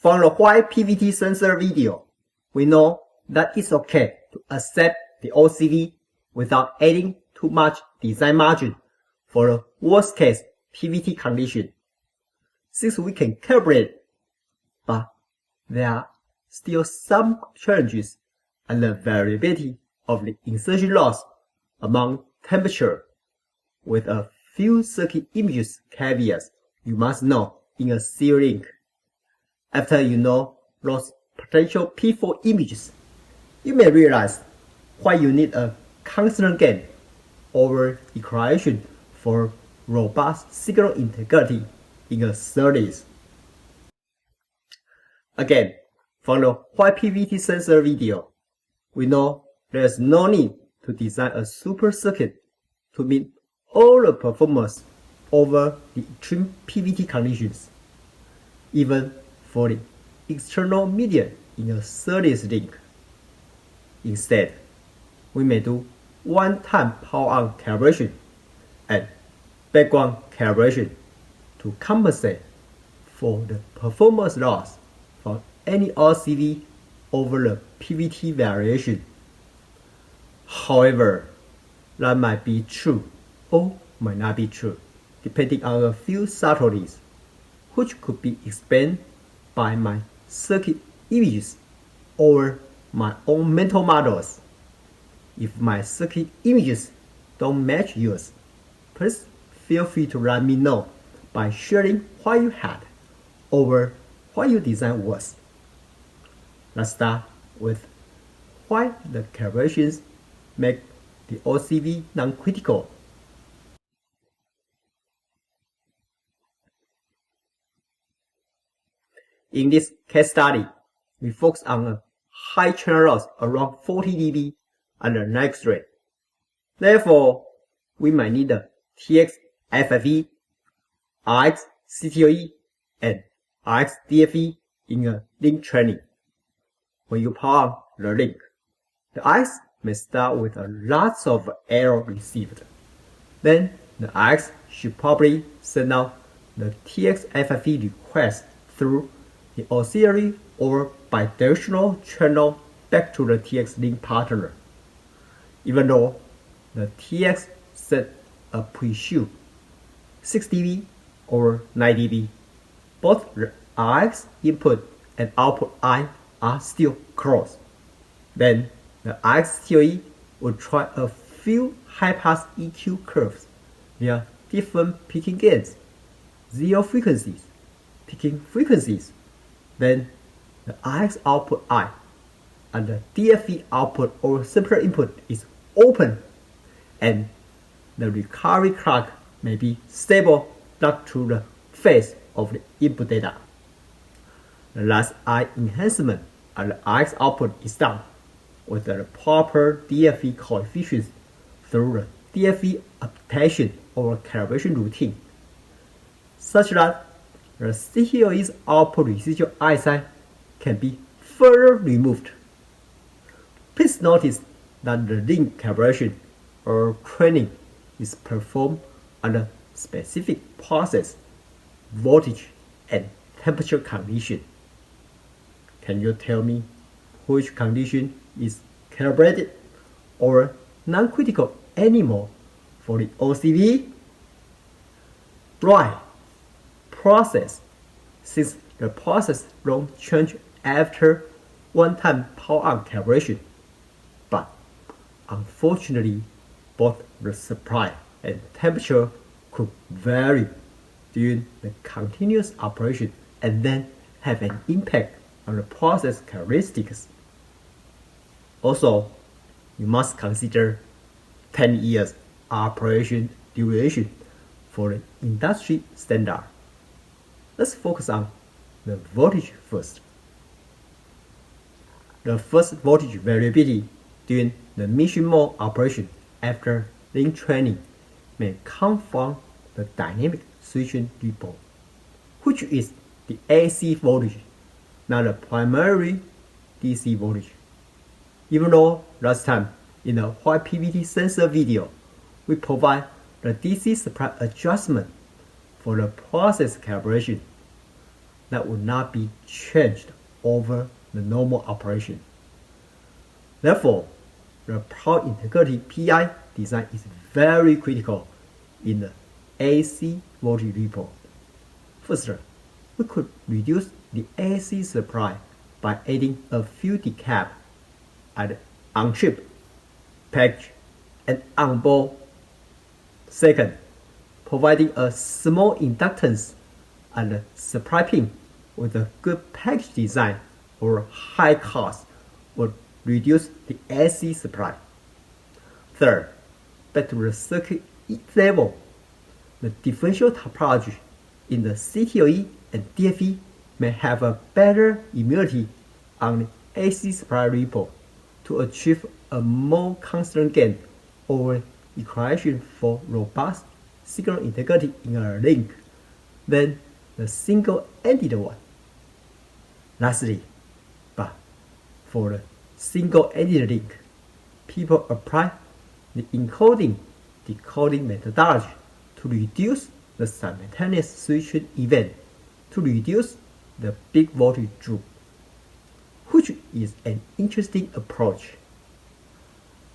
From the white PVT sensor video, we know that it's okay to accept the OCV without adding too much design margin for the worst case PVT condition, since we can calibrate, but there are still some challenges and the variability of the insertion loss among temperature, with a few circuit images caveats you must know in a serial link. After you know those potential P4 images, you may realize why you need a constant gain over equalization for robust signal integrity in a series. Again, from the white PVT sensor video, we know there is no need to design a super circuit to meet all the performance over the extreme PVT conditions, even for the external medium in a series link. Instead, we may do one-time power-on calibration and background calibration to compensate for the performance loss from any OCV over the PVT variation. However, that might be true or might not be true, depending on a few subtleties, which could be explained by my circuit images or my own mental models. If my circuit images don't match yours, please feel free to let me know by sharing what you had or what your design was. Let's start with why the calibrations make the OCV non-critical. In this case study, we focus on a high channel loss around 40 dB and a next rate. Therefore, we might need the TX FFE, RX CTOE, and RX DFE in a link training. When you power on the link, the RX may start with a lot of error received. Then the RX should probably send out the TX FFE request through the auxiliary or bidirectional channel back to the TX link partner. Even though the TX set a pre-shoot 6 dB or 9 dB, both the RX input and output I are still close. Then the RX CTOE will try a few high-pass EQ curves via different picking gains, zero frequencies, picking frequencies. Then the RX output I and the DFE output or simpler input is open, and the recovery clock may be stable back to the phase of the input data. The last I enhancement and the RX output is done with the proper DFE coefficients through the DFE adaptation or calibration routine, such that the CTOE's output residual ISI can be further removed. Please notice that the link calibration or training is performed under specific process, voltage, and temperature condition. Can you tell me which condition is calibrated or non-critical anymore for the OCV? Right, process, since the process don't change after one-time power-on calibration. But unfortunately, both the supply and temperature could vary during the continuous operation and then have an impact on the process characteristics. Also, you must consider 10 years operation duration for the industry standard. Let's focus on the voltage first. The first voltage variability during the mission mode operation after link training may come from the dynamic switching ripple, which is the AC voltage, not the primary DC voltage. Even though last time in the white PVT sensor video, we provide the DC supply adjustment for the process calibration, that would not be changed over the normal operation. Therefore, the power integrity PI design is very critical in the AC voltage report. First, we could reduce the AC supply by adding a few decap at on-chip, package, and on-board. Second, providing a small inductance at the supply pin with a good package design or high cost would reduce the AC supply. Third, back to the circuit level, the differential topology in the CTOE and DFE may have a better immunity on the AC supply ripple to achieve a more constant gain or equalization for robust signal integrity in a link than the single-ended one. Lastly, but for the single-ended link, people apply the encoding-decoding methodology to reduce the simultaneous switching event to reduce the big voltage droop, which is an interesting approach.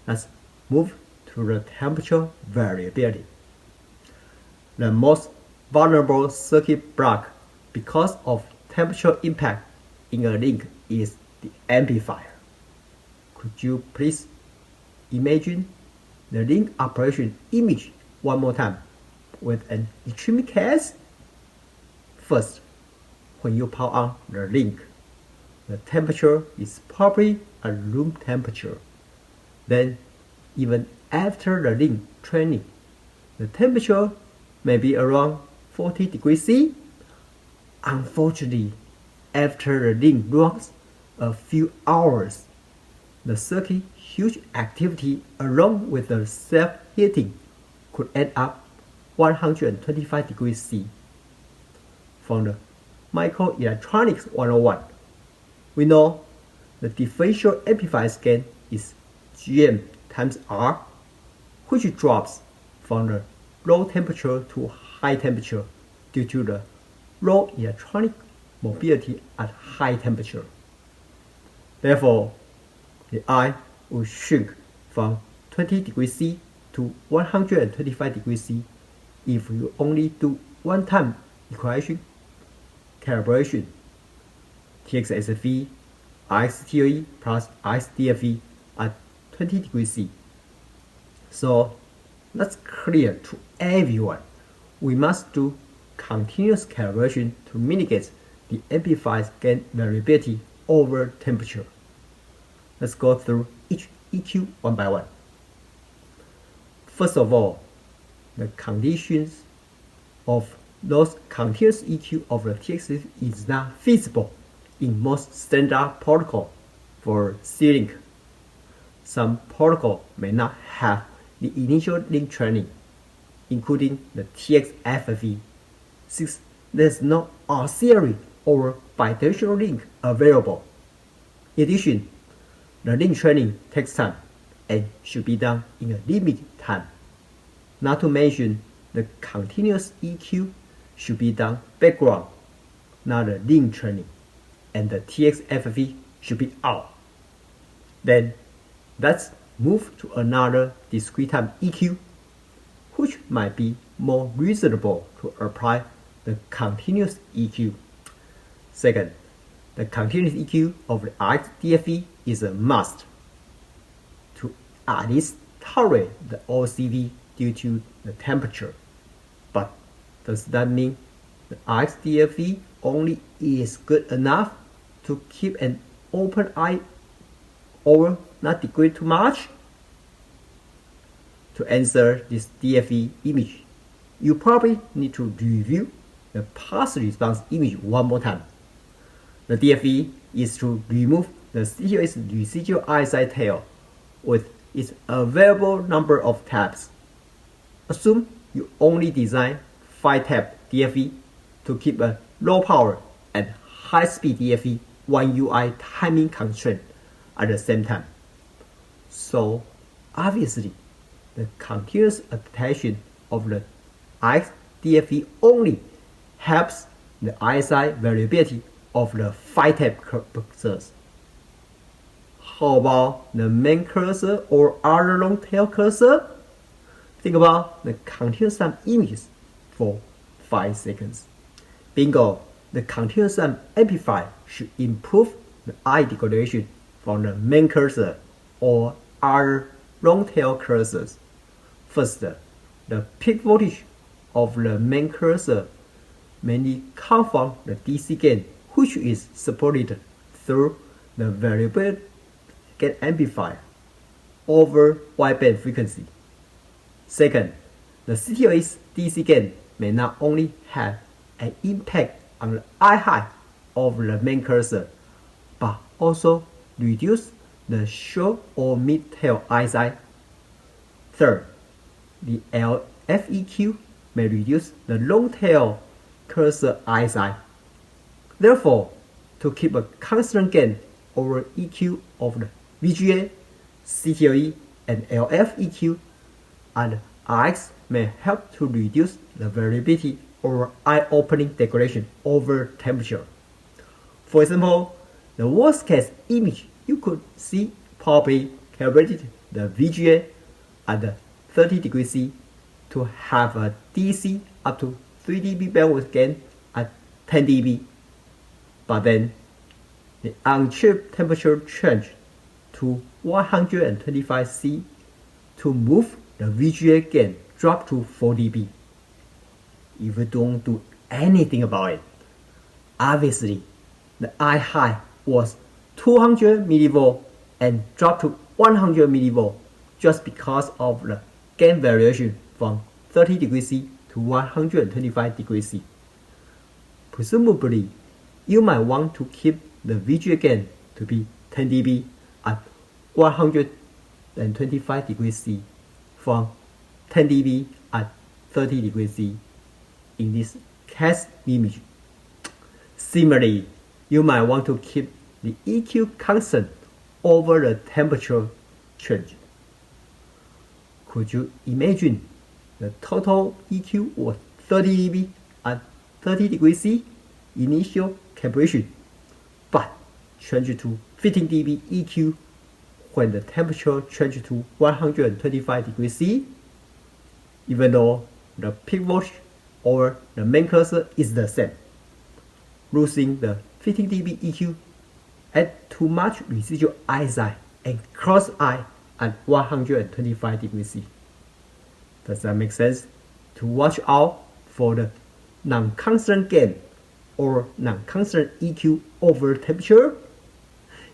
Let's move to the temperature variability. The most vulnerable circuit block because of temperature impact in a link is the amplifier. Could you please imagine the link operation image one more time with an extreme case? First, when you power on the link, the temperature is probably a room temperature. Then, even after the link training, the temperature may be around 40 degrees C. Unfortunately, after the link runs a few hours, the circuit huge activity along with the self-heating could end up 125 degrees C. From the Microelectronics 101, we know the differential amplifier gain is Gm times R, which drops from the low temperature to high temperature due to the low electronic mobility at high temperature. Therefore, the I will shrink from 20 degrees C to 125 degrees C if you only do one-time equalization calibration, TXSFE, RxTOE plus RxDFE at 20 degrees C. So that's clear to everyone. We must do continuous calibration to mitigate the amplifier's gain variability over temperature. Let's go through each EQ one by one. First of all, the conditions of those continuous EQ of the TXSFE is not feasible in most standard protocol for C-Link. Some protocol may not have the initial link training, including the TXFFE, since there's no auxiliary or bidirectional link available. In addition, the link training takes time and should be done in a limited time. Not to mention, the continuous EQ should be done background, not the link training, and the TXFFE should be out. Then, let's move to another discrete time EQ, which might be more reasonable to apply the continuous EQ. Second, the continuous EQ of the RxDFE is a must to at least tolerate the OCV due to the temperature. But does that mean the RxDFE only is good enough to keep an open eye or not degrade too much? To answer this DFE image, you probably need to review the pulse response image one more time. The DFE is to remove the CTOS residual RSI tail with its available number of taps. Assume you only design 5-tap DFE to keep a low power and high speed DFE 1 UI timing constraint at the same time. So obviously, the continuous adaptation of the RxDFE only helps the ISI variability of the 5 tab cursors. How about the main cursor or other long tail cursor? Think about the continuous time images for 5 seconds. Bingo! The continuous time amplifier should improve the eye degradation from the main cursor or other long tail cursors. First, the peak voltage of the main cursor mainly comes from the DC gain, which is supported through the variable gain amplifier over wideband frequency. Second, the CTOS DC gain may not only have an impact on the eye height of the main cursor, but also reduce the short or mid-tail eye size. Third, the LFEQ may reduce the long-tail cursor eye size. Therefore, to keep a constant gain over EQ of the VGA, CTOE, and LFEQ, and RX may help to reduce the variability over eye opening degradation over temperature. For example, the worst case image you could see probably calibrated the VGA at 30 degrees C to have a DC up to 3 dB bandwidth gain at 10 dB. But then, the on-chip temperature change to 125 C to move the VGA gain drop to 4 dB. If you don't do anything about it, obviously the eye height was 200 mV and dropped to 100 mV just because of the gain variation from 30 degrees C to 125 degrees C. Presumably, you might want to keep the VGA gain to be 10 dB at 125 degrees C from 10 dB at 30 degrees C in this case image. Similarly, you might want to keep the EQ constant over the temperature change. Could you imagine the total EQ was 30 dB at 30 degrees C initial calibration, but changed to 15 dB EQ when the temperature changed to 125 degrees C, even though the peak voltage over the main cursor is the same. Losing the 15 dB EQ add too much residual eye size and cross eye at 125 degrees C. Does that make sense? To watch out for the non-constant gain or non-constant EQ over temperature?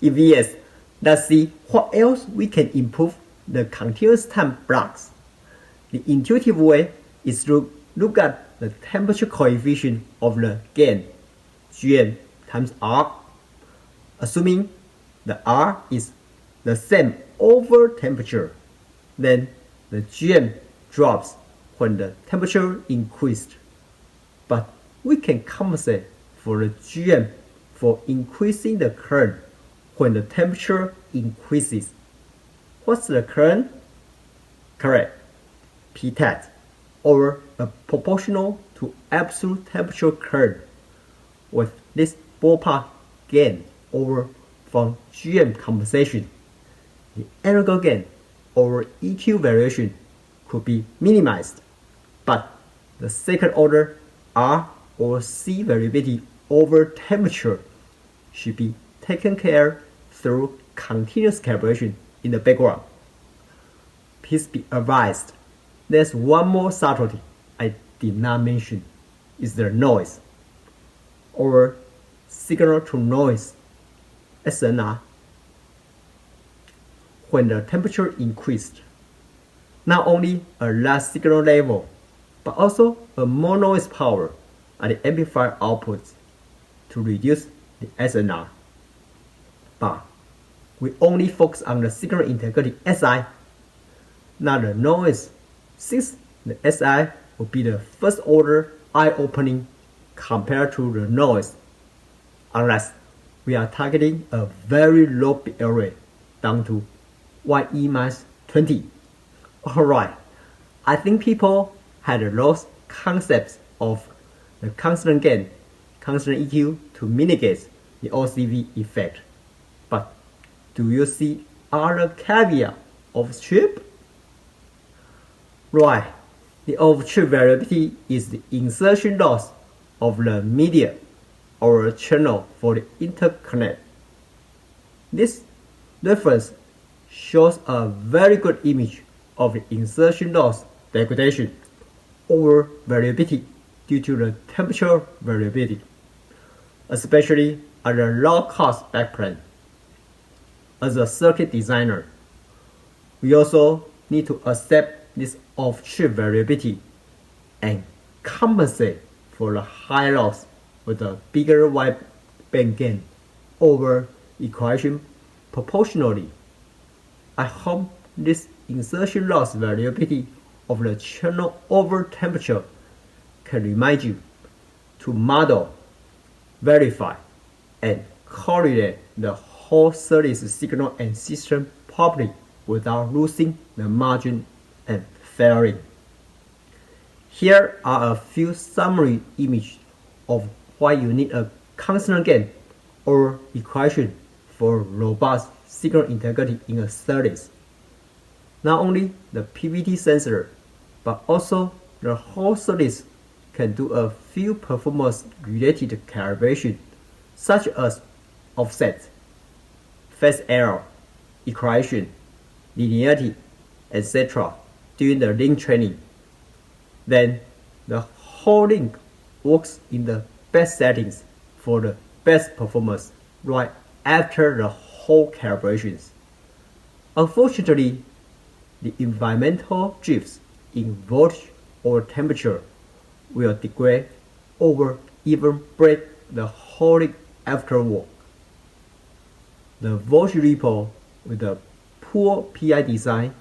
If yes, let's see what else we can improve the continuous time blocks. The intuitive way is to look at the temperature coefficient of the gain, GM times R. Assuming the R is the same over temperature, then the GM drops when the temperature increased. But we can compensate for the GM for increasing the current when the temperature increases. What's the current? Correct. Ptat, or a proportional to absolute temperature current, with this ballpark gain over from GM compensation. The analog gain or EQ variation could be minimized, but the second order R or C variability over temperature should be taken care through continuous calibration in the background. Please be advised, there's one more subtlety I did not mention, is the noise, or signal to noise, SNR. When the temperature increased, not only a less signal level, but also a more noise power at the amplifier outputs to reduce the SNR. But we only focus on the signal integrity SI, not the noise, since the SI will be the first order eye opening compared to the noise, unless we are targeting a very low bit array down to YE-20. Alright, I think people had lost concepts of the constant gain constant EQ to mitigate the OCV effect. But do you see other caveat of chip? Right, the off-chip variability is the insertion loss of the media or channel for the interconnect. This reference shows a very good image of the insertion loss degradation or variability due to the temperature variability, especially at a low-cost backplane. As a circuit designer, we also need to accept this off-chip variability and compensate for the high loss with a bigger wideband gain over equation proportionally. I hope this insertion loss variability of the channel over temperature can remind you to model, verify, and correlate the whole series signal and system properly without losing the margin and failing. Here are a few summary images of why you need a constant gain or equation for robust signal integrity in a series. Not only the PVT sensor, but also the whole series can do a few performance-related calibration, such as offset, phase error, equation, linearity, etc. during the link training. Then the whole link works in the best settings for the best performance right after the whole calibrations. Unfortunately, the environmental drifts in voltage or temperature will degrade or even break the whole link afterward. The voltage ripple with a poor PI design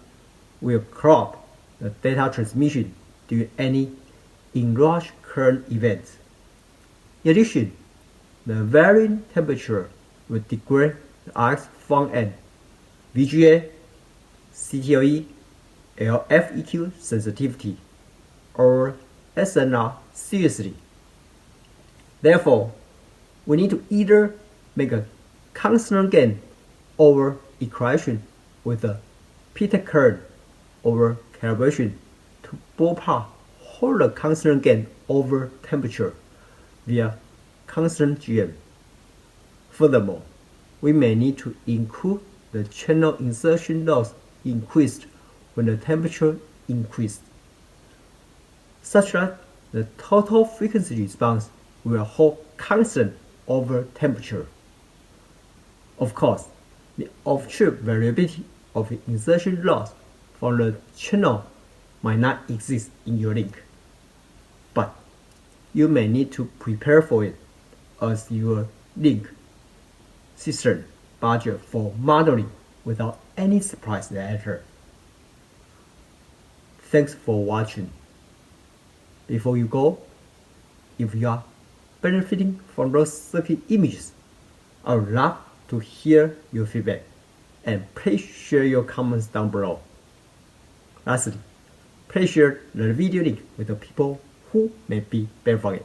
will clog the data transmission during any inrush current event. In addition, the varying temperature will degrade the RX front end, VGA, CTOE, LFEQ sensitivity, or SNR seriously. Therefore, we need to either make a constant gain over equation with a Peter current over calibration to ballpark hold a constant gain over temperature via constant GM. Furthermore, we may need to include the channel insertion loss increased when the temperature increased, such that the total frequency response will hold constant over temperature. Of course, the off-chip variability of the insertion loss from the channel might not exist in your link, but you may need to prepare for it as your link system budget for modeling without any surprise later. Thanks for watching. Before you go, if you are benefiting from those circuit images, I would love to hear your feedback, and please share your comments down below. Lastly, please share the video link with the people who may be benefiting.